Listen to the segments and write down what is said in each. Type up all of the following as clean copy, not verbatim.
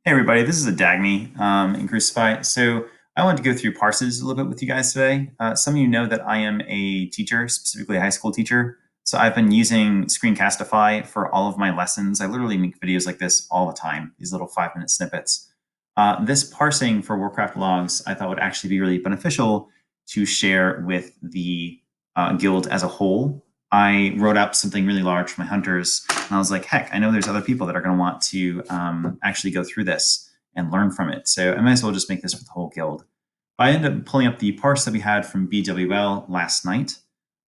Hey everybody, this is Adagni in Crucify. So I wanted to go through parses a little bit with you guys today. Some of you know that I am a teacher, specifically a high school teacher. So I've been using Screencastify for all of my lessons. I literally make videos like this all the time, these little 5-minute snippets. This parsing for Warcraft logs I thought would actually be really beneficial to share with the guild as a whole. I wrote up something really large for my hunters, and I was like, heck, I know there's other people that are going to want to actually go through this and learn from it. So I might as well just make this for the whole guild. I ended up pulling up the parse that we had from BWL last night.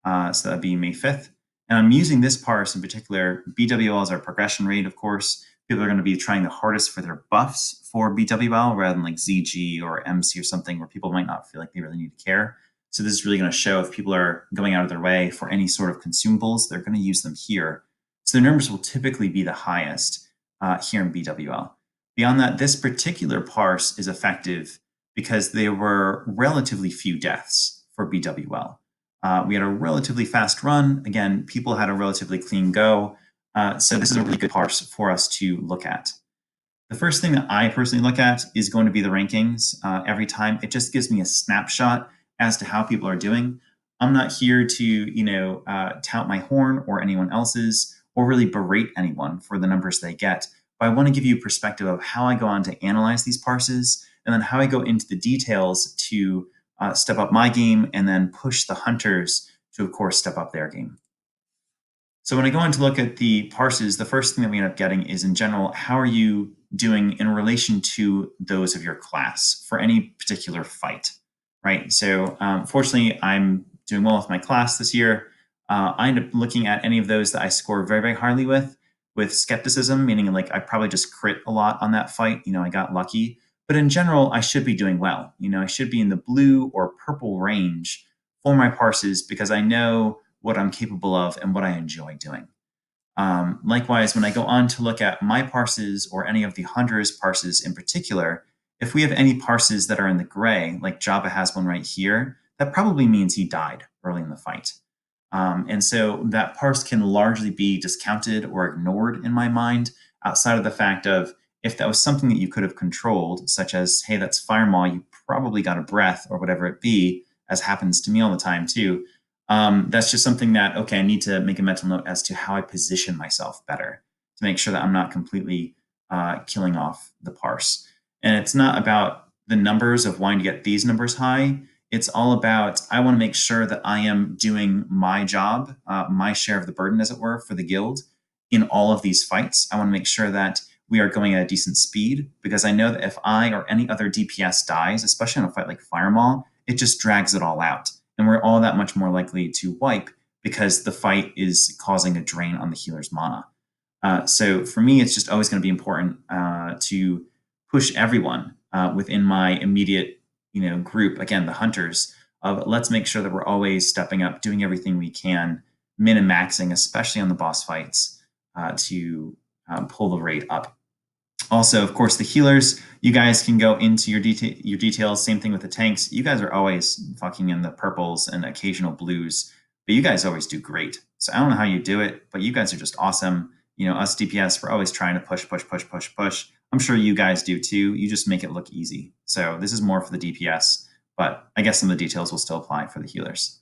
So that'd be May 5th. And I'm using this parse in particular. BWL is our progression rate, of course. People are going to be trying the hardest for their buffs for BWL rather than like ZG or MC or something where people might not feel like they really need to care. So this is really going to show if people are going out of their way for any sort of consumables, they're going to use them here. So the numbers will typically be the highest here in BWL. Beyond that, this particular parse is effective because there were relatively few deaths for BWL. We had a relatively fast run. Again, people had a relatively clean go. So this is a really good parse for us to look at. The first thing that I personally look at is going to be the rankings every time. It just gives me a snapshot as to how people are doing. I'm not here to, tout my horn or anyone else's or really berate anyone for the numbers they get. But I want to give you a perspective of how I go on to analyze these parses and then how I go into the details to step up my game and then push the hunters to, of course, step up their game. So when I go in to look at the parses, the first thing that we end up getting is, in general, how are you doing in relation to those of your class for any particular fight, right? So fortunately, I'm doing well with my class this year. I end up looking at any of those that I score very, very highly with skepticism, meaning like I probably just crit a lot on that fight. I got lucky. But in general, I should be doing well. I should be in the blue or purple range for my parses because I know what I'm capable of and what I enjoy doing. Likewise, when I go on to look at my parses or any of the hunters' parses in particular, if we have any parses that are in the gray, like Jabba has one right here, that probably means he died early in the fight. And so that parse can largely be discounted or ignored in my mind, outside of the fact of if that was something that you could have controlled, such as, hey, that's Fire Maw, you probably got a breath or whatever it be, as happens to me all the time too. That's just something that, okay, I need to make a mental note as to how I position myself better to make sure that I'm not completely killing off the parse. And it's not about the numbers of wanting to get these numbers high. It's all about, I want to make sure that I am doing my job, my share of the burden, as it were, for the guild in all of these fights. I want to make sure that we are going at a decent speed because I know that if I or any other DPS dies, especially in a fight like Fire Maw, it just drags it all out. And we're all that much more likely to wipe because the fight is causing a drain on the healer's mana. So for me, it's just always going to be important to push everyone within my immediate, group. Again, the hunters. Let's make sure that we're always stepping up, doing everything we can, min and maxing, especially on the boss fights, to pull the rate up. Also, of course, the healers, you guys can go into your details. Same thing with the tanks. You guys are always fucking in the purples and occasional blues, but you guys always do great. So I don't know how you do it, but you guys are just awesome. Us DPS, we're always trying to push, push, push, push, push. I'm sure you guys do too. You just make it look easy. So this is more for the DPS, but I guess some of the details will still apply for the healers.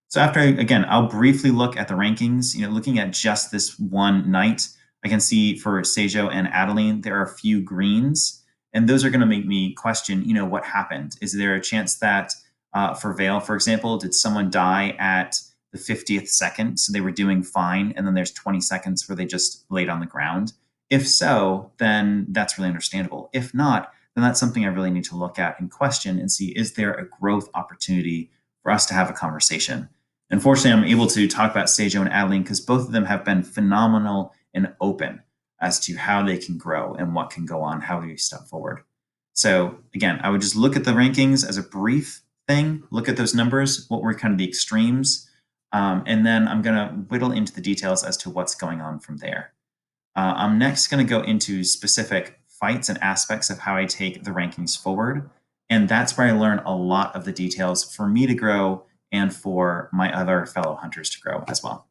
So after, again, I'll briefly look at the rankings, looking at just this one night, I can see for Seijo and Adeline, there are a few greens, and those are going to make me question, what happened? Is there a chance that for Vale, for example, did someone die at the 50th second, so they were doing fine, and then there's 20 seconds where they just laid on the ground? If so, then that's really understandable. If not, then that's something I really need to look at and question and see, is there a growth opportunity for us to have a conversation? Unfortunately, I'm able to talk about Seijo and Adeline because both of them have been phenomenal and open as to how they can grow and what can go on, how we step forward. So again, I would just look at the rankings as a brief thing, look at those numbers, what were kind of the extremes, and then I'm going to whittle into the details as to what's going on from there. I'm next going to go into specific fights and aspects of how I take the rankings forward. And that's where I learn a lot of the details for me to grow and for my other fellow hunters to grow as well.